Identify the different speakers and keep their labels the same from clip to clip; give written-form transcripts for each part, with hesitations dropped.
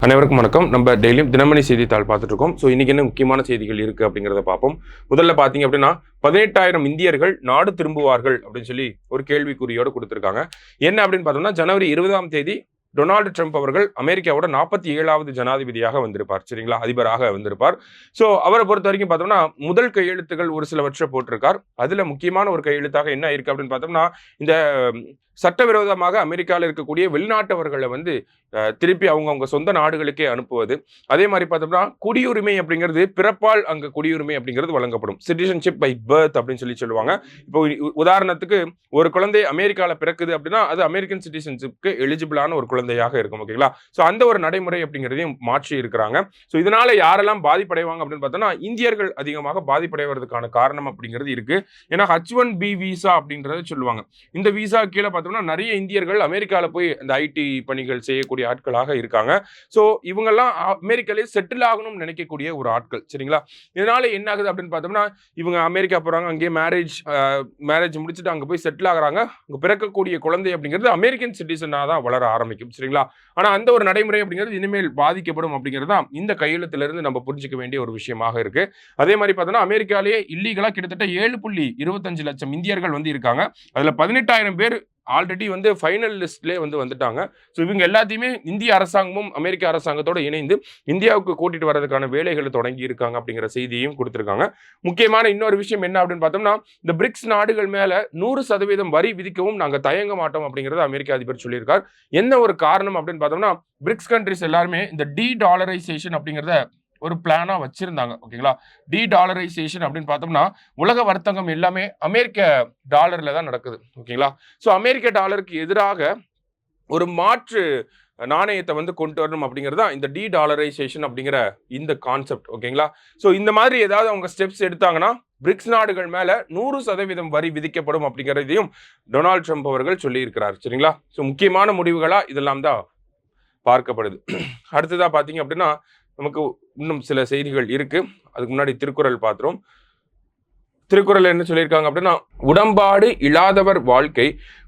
Speaker 1: அனைவருக்கும் வணக்கம். நம்ம டெய்லியும் தினமணி செய்தித்தாள் பார்த்துட்டு இருக்கோம். ஸோ இன்னைக்கு என்ன முக்கியமான செய்திகள் இருக்கு அப்படிங்கிறத பார்ப்போம். முதல்ல பார்த்தீங்க அப்படின்னா 18,000 இந்தியர்கள் நாடு திரும்புவார்கள் அப்படின்னு சொல்லி ஒரு கேள்விக்குறியோடு கொடுத்துருக்காங்க. என்ன அப்படின்னு பார்த்தோம்னா ஜனவரி 20ஆம் தேதி டொனால்டு ட்ரம்ப் அவர்கள் அமெரிக்காவோட 47வது ஜனாதிபதியாக வந்திருப்பார். சரிங்களா, அதிபராக வந்திருப்பார். ஸோ அவரை பொறுத்த வரைக்கும் பார்த்தோம்னா முதல் கையெழுத்துகள் ஒரு சிலவற்றை போட்டிருக்கார். அதுல முக்கியமான ஒரு கையெழுத்தாக என்ன இருக்கு அப்படின்னு பார்த்தோம்னா இந்த சட்டவிரோதமாக அமெரிக்காவில் இருக்கக்கூடிய வெளிநாட்டவர்களை திருப்பி அவங்க சொந்த நாடுகளுக்கே அனுப்புவது. அதே மாதிரி பார்த்தோம்னா குடியுரிமை அப்படிங்கிறது பிறப்பால் அங்க குடியுரிமை அப்படிங்கிறது வழங்கப்படும். சிட்டிசன்ஷிப் பை பர்த் அப்படின்னு சொல்லுவாங்க. இப்போ உதாரணத்துக்கு ஒரு குழந்தை அமெரிக்காவில் பிறக்குது அப்படின்னா அது அமெரிக்கன் சிட்டிசன்ஷிப்க்கு எலிஜிபிளான ஒரு குழந்தையாக இருக்கும். ஓகேங்களா, ஸோ அந்த ஒரு நடைமுறை அப்படிங்கிறதையும் மாற்றி இருக்கிறாங்க. ஸோ இதனால யாரெல்லாம் பாதிப்படைவாங்க அப்படின்னு பார்த்தோம்னா இந்தியர்கள் அதிகமாக பாதிப்படைவதற்கான காரணம் அப்படிங்கிறது இருக்கு. ஏன்னா H1B விசா அப்படின்றத சொல்லுவாங்க. இந்த விசா கீழே பார்த்தோம்னா நிறைய இந்தியர்கள் அமெரிக்காவில் போய் அந்த ஐடி பணிகள் செய்யக்கூடிய ஆட்களாக இருக்காங்க. சோ இவங்கெல்லாம் அமெரிக்காலே செட்டில் ஆகணும்னு நினைக்கக்கூடிய ஒரு ஆட்கள். சரிங்களா, இதனால என்ன ஆகுது அப்படின்னு பார்த்தோம்னா இவங்க அமெரிக்கா போறாங்க, அங்கேயே மேரேஜ் முடிச்சுட்டு அங்க போய் செட்டில் ஆகுறாங்க. அங்க பிறக்கக்கூடிய குழந்தை அப்படிங்கிறது அமெரிக்கன் சிட்டிசனா தான் வளர ஆரம்பிக்கும். சரிங்களா, ஆனா அந்த ஒரு நடைமுறை அப்படிங்கிறது இனிமேல் பாதிக்கப்படும் அப்படிங்கிறது தான் இந்த கையெழுத்துல இருந்து நம்ம புரிஞ்சுக்க வேண்டிய ஒரு விஷயமாக இருக்கு. அதே மாதிரி பார்த்தோம்னா அமெரிக்காலேயே இல்லீகலா கிட்டத்தட்ட 7.25 லட்சம் இந்தியர்கள் இருக்காங்க. அதுல 18,000 பேர் ஆல்ரெடி ஃபைனல் லிஸ்ட்லேயே வந்துட்டாங்க. ஸோ இவங்க எல்லாத்தையுமே இந்திய அரசாங்கமும் அமெரிக்க அரசாங்கத்தோடு இணைந்து இந்தியாவுக்கு கூட்டிட்டு வரதுக்கான வேலைகளை தொடங்கி இருக்காங்க அப்படிங்கிற செய்தியையும் கொடுத்திருக்காங்க. முக்கியமான இன்னொரு விஷயம் என்ன அப்படின்னு பார்த்தோம்னா இந்த பிரிக்ஸ் நாடுகள் மேல 100% வரி விதிக்கவும் நாங்கள் தயங்க மாட்டோம் அப்படிங்கிறத அமெரிக்க அதிபர் சொல்லியிருக்கார். என்ன ஒரு காரணம் அப்படின்னு பார்த்தோம்னா பிரிக்ஸ் கண்ட்ரிஸ் எல்லாருமே இந்த டாலரைசேஷன் அப்படிங்கிறத ஒரு பிளானா வச்சிருந்தாங்க. ஓகேங்களா, டாலரைசேஷன் அப்படின்னு பார்த்தோம்னா உலக வர்த்தகம் எல்லாமே அமெரிக்க டாலர்ல தான் நடக்குது. ஓகேங்களா, ஸோ அமெரிக்க டாலருக்கு எதிராக ஒரு மாற்று நாணயத்தை கொண்டு வரணும் அப்படிங்கிறது தான் இந்த டாலரைசேஷன் அப்படிங்கிற இந்த கான்செப்ட். ஓகேங்களா, ஸோ இந்த மாதிரி ஏதாவது அவங்க ஸ்டெப்ஸ் எடுத்தாங்கன்னா பிரிக்ஸ் நாடுகள் மேல 100% வரி விதிக்கப்படும் அப்படிங்கிறதையும் டொனால்டு ட்ரம்ப் அவர்கள் சொல்லி இருக்கிறார். சரிங்களா, ஸோ முக்கியமான முடிவுகளா இதெல்லாம் தான் பார்க்கப்படுது. அடுத்ததா பாத்தீங்க அப்படின்னா நமக்கு இன்னும் சில செய்திகள் இருக்கு. அதுக்கு முன்னாடி திருக்குறள் பார்த்துரும். திருக்குறள் என்ன சொல்லியிருக்காங்க அப்படின்னா உடம்பாடு இல்லாதவர் வாழ்க்கை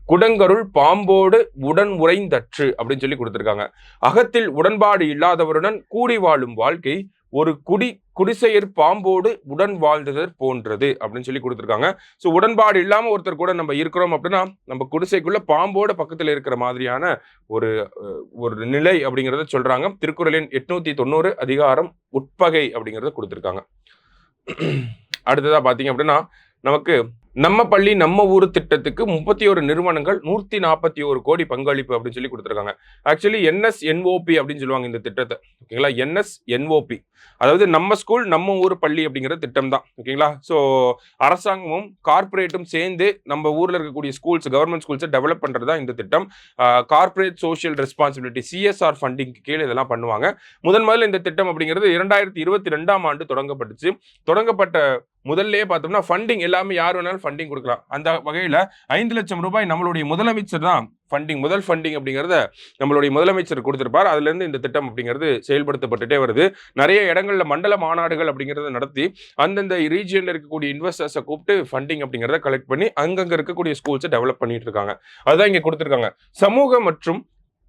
Speaker 1: குடங்கருள் பாம்போடு உடன் உறைந்தற்று அப்படின்னு சொல்லி கொடுத்திருக்காங்க. அகத்தில் உடன்பாடு இல்லாதவருடன் கூடி வாழும் வாழ்க்கை ஒரு குடிசையர் பாம்போடு உடன் வாழ்ந்ததர் போன்றது அப்படின்னு சொல்லி கொடுத்துருக்காங்க. ஸோ உடன்பாடு இல்லாம ஒருத்தர் கூட நம்ம இருக்கிறோம் அப்படின்னா நம்ம குடிசைக்குள்ள பாம்போட பக்கத்துல இருக்கிற மாதிரியான ஒரு ஒரு நிலை அப்படிங்கிறத சொல்றாங்க. திருக்குறளின் 890 அதிகாரம் உட்பகை அப்படிங்கிறத கொடுத்துருக்காங்க. அடுத்ததா பாத்தீங்க அப்படின்னா நமக்கு நம்ம பள்ளி நம்ம ஊர் திட்டத்துக்கு 31 நிறுவனங்கள் 141 கோடி பங்களிப்பு அப்படின்னு சொல்லி கொடுத்துருக்காங்க. ஆக்சுவலி NSNOP அப்படின்னு சொல்லுவாங்க இந்த திட்டத்தை. ஓகேங்களா, NSNOP அதாவது நம்ம ஸ்கூல் நம்ம ஊர் பள்ளி அப்படிங்கிற திட்டம் தான். ஓகேங்களா, ஸோ அரசாங்கமும் கார்பரேட்டும் சேர்ந்து நம்ம ஊர்ல இருக்கக்கூடிய ஸ்கூல்ஸ் கவர்மெண்ட் ஸ்கூல்ஸை டெவலப் பண்றதா இந்த திட்டம். Corporate social responsibility CSR funding கீழே இதெல்லாம் பண்ணுவாங்க. முதல்ல இந்த திட்டம் அப்படிங்கிறது 2022ஆம் ஆண்டு தொடங்கப்பட்டுச்சு. தொடங்கப்பட்ட முதல்ல பார்த்தோம்னா ஃபண்டிங் எல்லாமே யார் வேணாலும் ஃபண்டிங் கொடுக்கலாம். அந்த வகையில 5 லட்சம் ரூபாய் நம்மளுடைய முதலமைச்சர் தான் முதல் ஃபண்டிங் அப்படிங்கிறத நம்மளுடைய முதலமைச்சர் கொடுத்திருப்பார். அதுல இருந்து இந்த திட்டம் அப்படிங்கிறது செயல்படுத்தப்பட்டுட்டே வருது. நிறைய இடங்கள்ல மண்டல மாநாடுகள் அப்படிங்கிறத நடத்தி அந்தந்த ரீஜியன்ல இருக்கக்கூடிய இன்வெஸ்டர்ஸை கூப்பிட்டு ஃபண்டிங் அப்படிங்கிறத கலெக்ட் பண்ணி அங்கங்க இருக்கக்கூடிய ஸ்கூல்ஸை டெவலப் பண்ணிட்டு இருக்காங்க. அதுதான் இங்க கொடுத்திருக்காங்க. சமூக மற்றும்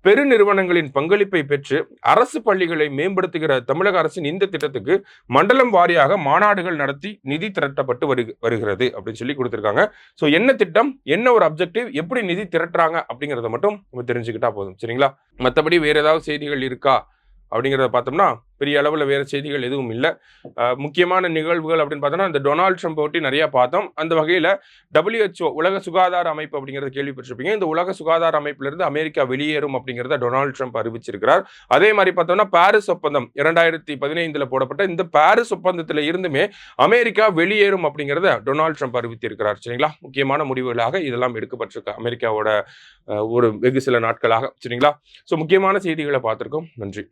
Speaker 1: பெருநிறுவனங்களின் பங்களிப்பை பெற்று அரசு பள்ளிகளை மேம்படுத்துகிற தமிழக அரசின் இந்த திட்டத்துக்கு மண்டலம் வாரியாக மாநாடுகள் நடத்தி நிதி திரட்டப்பட்டு வருகிறது அப்படின்னு சொல்லி கொடுத்திருக்காங்க. ஸோ என்ன திட்டம், என்ன ஒரு அப்ஜெக்டிவ், எப்படி நிதி திரட்டுறாங்க அப்படிங்கிறத மட்டும் நம்ம தெரிஞ்சுக்கிட்டா போதும். சரிங்களா, மற்றபடி வேற ஏதாவது செய்திகள் இருக்கா அப்படிங்கிறத பார்த்தோம்னா பெரிய அளவில் வேற செய்திகள் எதுவும் இல்லை. முக்கியமான நிகழ்வுகள் அப்படின்னு பார்த்தோம்னா இந்த டொனால்டு ட்ரம்ப் ஒட்டி நிறைய பார்த்தோம். அந்த வகையில் WHO உலக சுகாதார அமைப்பு அப்படிங்கிறத கேள்விப்பட்டிருப்பீங்க. இந்த உலக சுகாதார அமைப்பிலிருந்து அமெரிக்கா வெளியேறும் அப்படிங்கிறத டொனால்டு ட்ரம்ப் அறிவிச்சிருக்கிறார். அதே மாதிரி பார்த்தோம்னா பாரிஸ் ஒப்பந்தம் 2015 போடப்பட்ட இந்த பாரிஸ் ஒப்பந்தத்தில் இருந்துமே அமெரிக்கா வெளியேறும் அப்படிங்கிறத டொனால்டு ட்ரம்ப் அறிவித்திருக்கிறார். சரிங்களா, முக்கியமான முடிவுகளாக இதெல்லாம் எடுக்கப்பட்டிருக்கு அமெரிக்காவோட ஒரு வெகு சில நாட்களாக. சரிங்களா, ஸோ முக்கியமான செய்திகளை பார்த்திருக்கோம். நன்றி.